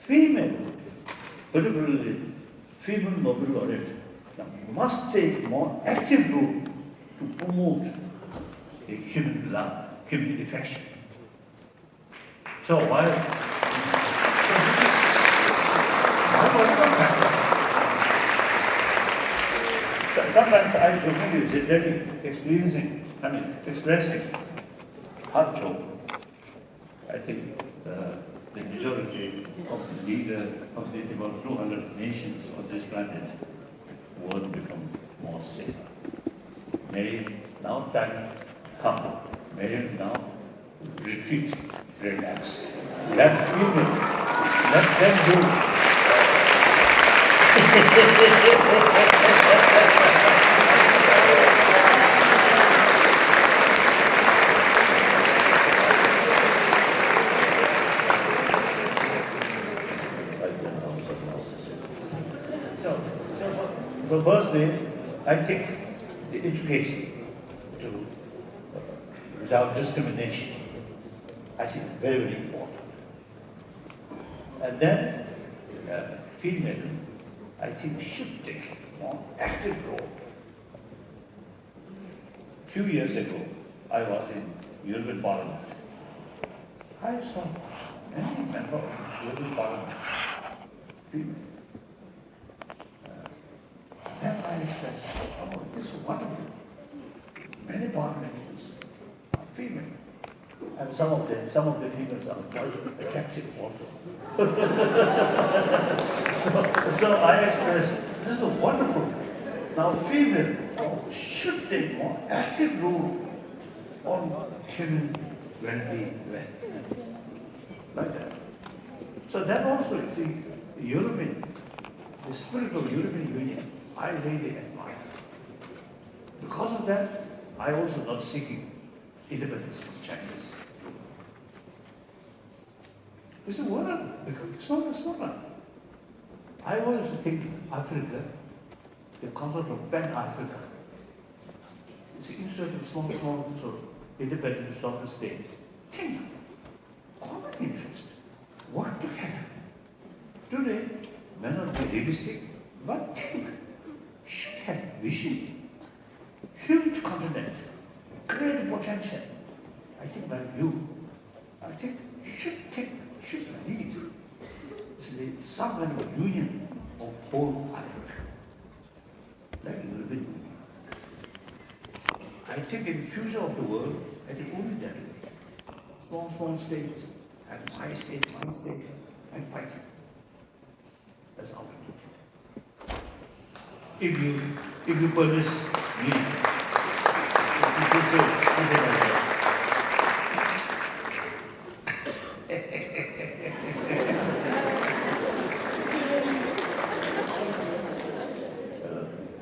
female, particularly female Nobel laureate, must take more active role to promote a human love, human affection. So why was it not happening? Sometimes I believe that expressing hard joke. I think the majority of the leaders of the about 200 nations on this planet will become more safer. May now time come. May now retreat, relax. Let women, let them do. So firstly, I think the education to without discrimination, I think very, very important. And then female, I think should take more active role. A few years ago, I was in European Parliament. I saw many members of the European Parliament, female. Then I expressed, oh, this is wonderful. Many parliamentarians are female. And some of the females are quite attractive also. so I expressed, this is wonderful. Now female should take more active role on human well-being, like that. So that also, the spirit of European Union, I really admire. Because of that, I also not seeking independence from Chinese. It's a word, because it's not. I always think Africa, the concept of Pan-Africa. It's instead of small sort of independent sovereign state. Think, common interest, work together. Today, may not be realistic, but think. Should have vision, huge continent, great potential. I think by you, I think should lead some kind of union of whole Africa. Like a little bit. I think in the future of the world, I think only that way. Small states, and my state, and fighting. That's our future. If you permit me,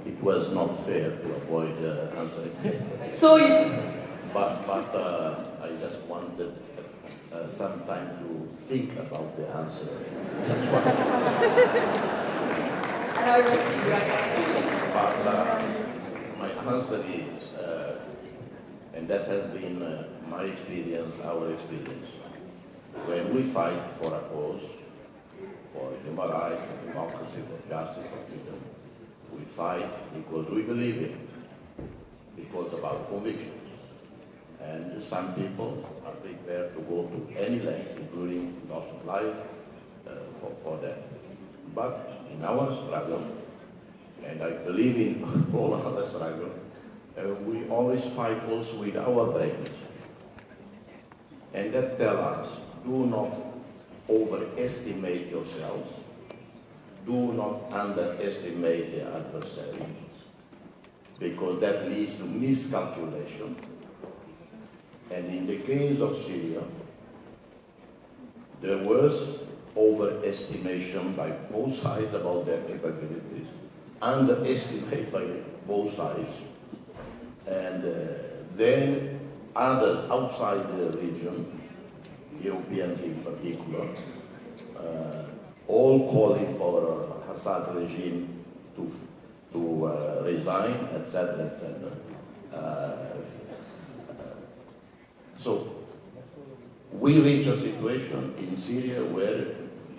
it was not fair to avoid answering. So it. But I just wanted some time to think about the answer. That's why. But my answer is, and that has been my experience, our experience, when we fight for a cause, for human rights, for democracy, for justice, for freedom, we fight because we believe in it, because of our convictions. And some people are prepared to go to any length, including loss of life, for that. But in our struggle, and I believe in all other struggles, we always fight also with our brains. And that tells us, do not overestimate yourselves, do not underestimate the adversary, because that leads to miscalculation. And in the case of Syria, there was overestimation by both sides about their capabilities, underestimate by both sides, and then others outside the region, Europeans in particular, all calling for Assad regime to resign, etc., etc. So we reach a situation in Syria where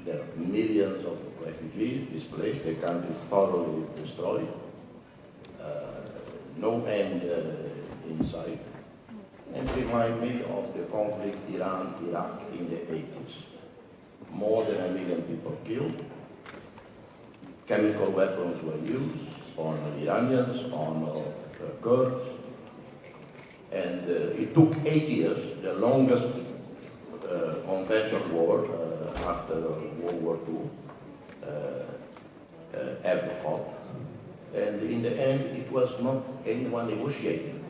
there are millions of refugees displaced, the country thoroughly destroyed, no end in sight, and remind me of the conflict Iran-Iraq in the 80s. More than 1 million people killed, chemical weapons were used on Iranians, on Kurds, and it took 8 years, the longest conventional war after World War II ever fought. And in the end, it was not anyone negotiating.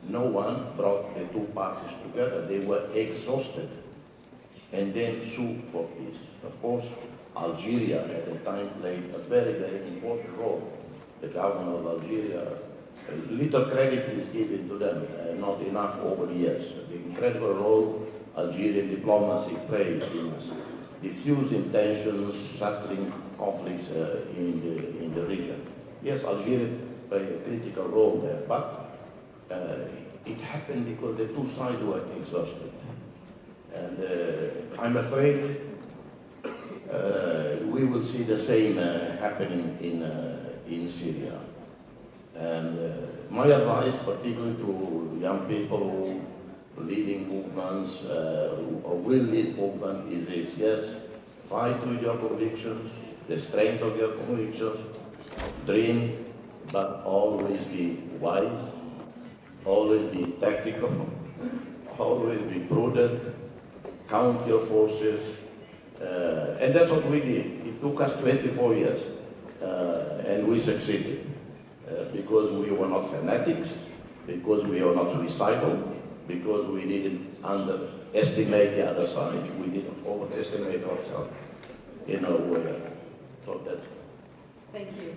No one brought the two parties together. They were exhausted and then sued for peace. Of course, Algeria at the time played a very, very important role. The government of Algeria, little credit is given to them, not enough over the years. The incredible role Algerian diplomacy played in diffusing tensions, settling conflicts in the region. Yes, Algeria played a critical role there, but it happened because the two sides were exhausted. And I'm afraid we will see the same happening in Syria. And my advice, particularly to young people who leading movements or will lead movements, is this: yes, fight with your convictions, the strength of your convictions, dream, but always be wise, always be tactical, always be prudent, count your forces, and that's what we did. It took us 24 years, and we succeeded, because we were not fanatics, because we were not suicidal, because we didn't underestimate the other side, we didn't overestimate ourselves in a way. So that. Thank you.